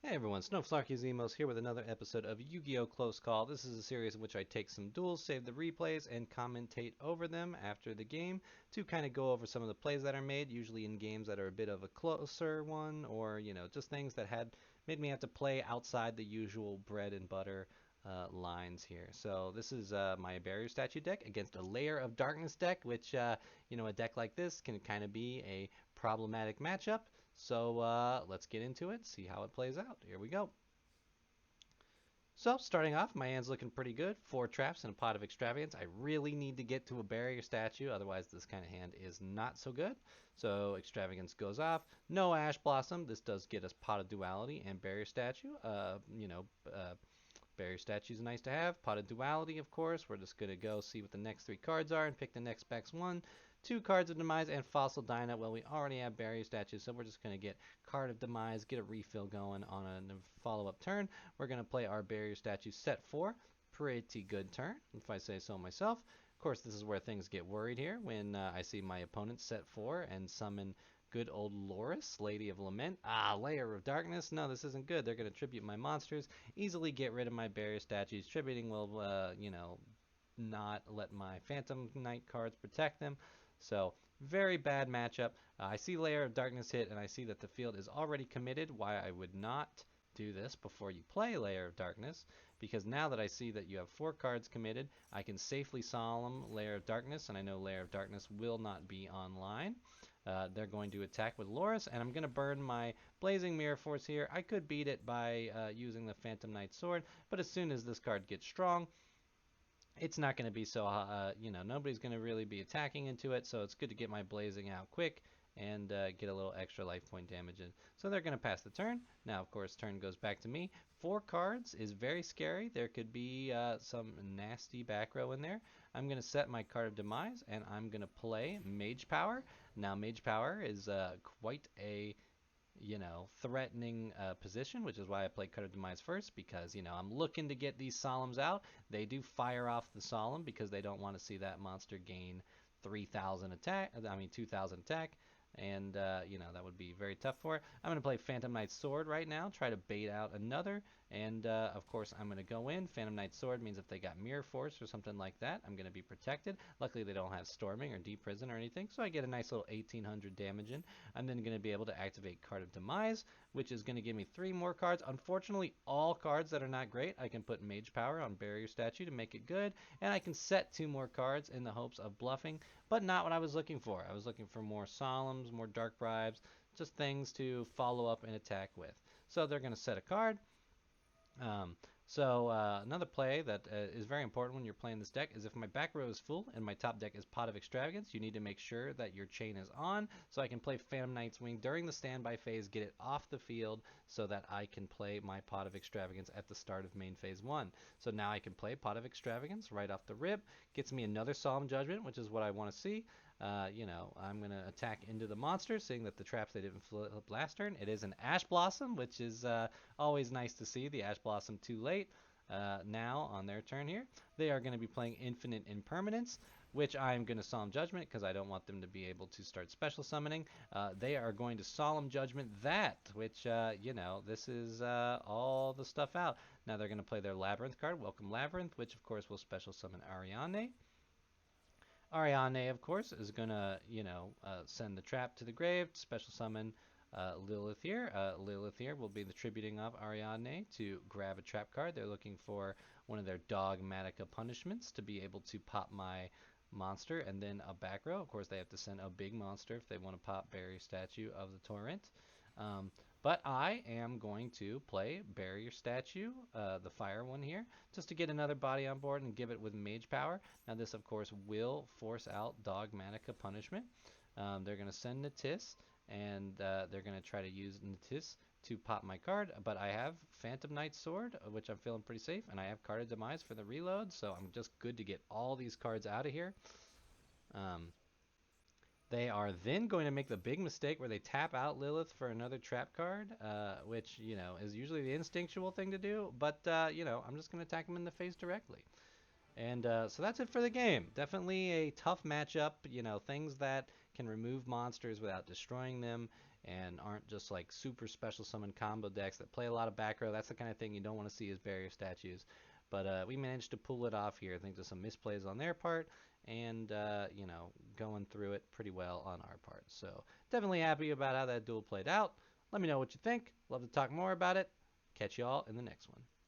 Hey everyone, Snowflarky here with another episode of Yu-Gi-Oh! Close Call. This is a series in which I take some duels, save the replays, and commentate over them after the game to kind of go over some of the plays that are made, usually in games that are a bit of a closer one, or, just things that had made me have to play outside the usual bread and butter lines here. So this is my Barrier Statue deck against a Lair of Darkness deck, which, a deck like this can kind of be a problematic matchup. So let's get into it, see how it plays out. Here we go. So starting off, my hand's looking pretty good. 4 traps and a pot of extravagance. I really need to get to a barrier statue, otherwise this kind of hand is not so good. So extravagance goes off. No ash blossom. This does get us pot of duality and barrier statue. Barrier statue is nice to have. Pot of duality, of course. We're just gonna go see what the next 3 cards are and pick the next best one. 2 cards of demise and fossil dyna. Well, we already have barrier statues, so we're just gonna get card of demise, get a refill going on a follow-up turn. We're gonna play our barrier statue set 4. Pretty good turn, if I say so myself. Of course, this is where things get worried here when I see my opponent set 4 and summon good old Loris, Lady of Lament. Lair of Darkness. No, this isn't good. They're going to tribute my monsters, easily get rid of my barrier statues. Tributing will, not let my Phantom Knight cards protect them. So, very bad matchup. I see Lair of Darkness hit, and I see that the field is already committed. Why I would not do this before you play Lair of Darkness, because now that I see that you have 4 cards committed, I can safely solemn Lair of Darkness, and I know Lair of Darkness will not be online. They're going to attack with Loris, and I'm going to burn my Blazing Mirror Force here. I could beat it by using the Phantom Knight Sword, but as soon as this card gets strong, it's not going to be so, nobody's going to really be attacking into it, so it's good to get my Blazing out quick and get a little extra life point damage in. So they're going to pass the turn. Now, of course, turn goes back to me. 4 cards is very scary. There could be some nasty back row in there. I'm going to set my card of demise, and I'm going to play Mage Power. Now, Mage Power is quite a threatening position, which is why I play Card of Demise first, because, I'm looking to get these Solemns out. They do fire off the Solemn because they don't want to see that monster gain 3,000 attack, 2,000 attack, and, that would be very tough for it. I'm going to play Phantom Knight Sword right now, try to bait out another, and, of course, I'm going to go in. Phantom Knight Sword means if they got Mirror Force or something like that, I'm going to be protected. Luckily, they don't have Storming or Deep Prison or anything, so I get a nice little 1,800 damage in. I'm then going to be able to activate Card of Demise, which is going to give me 3 more cards. Unfortunately, all cards that are not great, I can put Mage Power on Barrier Statue to make it good, and I can set 2 more cards in the hopes of bluffing, but not what I was looking for. I was looking for more Solemns, more Dark Bribes, just things to follow up and attack with. So they're going to set a card. Another play that is very important when you're playing this deck is if my back row is full and my top deck is Pot of Extravagance, you need to make sure that your chain is on, so I can play Phantom Knight's Wing during the standby phase, get it off the field so that I can play my Pot of Extravagance at the start of main phase 1. So now I can play Pot of Extravagance right off the rip, gets me another Solemn Judgment, which is what I want to see. I'm going to attack into the monster, seeing that the traps they didn't flip last turn. It is an Ash Blossom, which is always nice to see. The Ash Blossom too late. Now, on their turn here, they are going to be playing Infinite Impermanence, which I'm going to Solemn Judgment because I don't want them to be able to start special summoning. They are going to Solemn Judgment that, which, this is all the stuff out. Now they're going to play their Labyrinth card, Welcome Labyrinth, which of course will special summon Ariane. Ariane, of course, is going to, send the trap to the grave, special summon Lilith here. Lilith here will be the tributing of Ariane to grab a trap card. They're looking for one of their Dogmatica punishments to be able to pop my monster and then a back row. Of course, they have to send a big monster if they want to pop Barrier Statue of the Torrent. But I am going to play Barrier Statue, the fire one here, just to get another body on board and give it with Mage Power. Now this, of course, will force out Dogmatica Punishment. They're going to send Natis, and they're going to try to use Natis to pop my card. But I have Phantom Knight Sword, which I'm feeling pretty safe, and I have Card of Demise for the reload, so I'm just good to get all these cards out of here. They are then going to make the big mistake where they tap out Lilith for another trap card, which, is usually the instinctual thing to do. But, I'm just going to attack them in the face directly. And so that's it for the game. Definitely a tough matchup. Things that can remove monsters without destroying them and aren't just like super special summon combo decks that play a lot of back row. That's the kind of thing you don't want to see as barrier statues. But we managed to pull it off here thanks to some misplays on their part and, you know, going through it pretty well on our part. So definitely happy about how that duel played out. Let me know what you think. Love to talk more about it. Catch you all in the next one.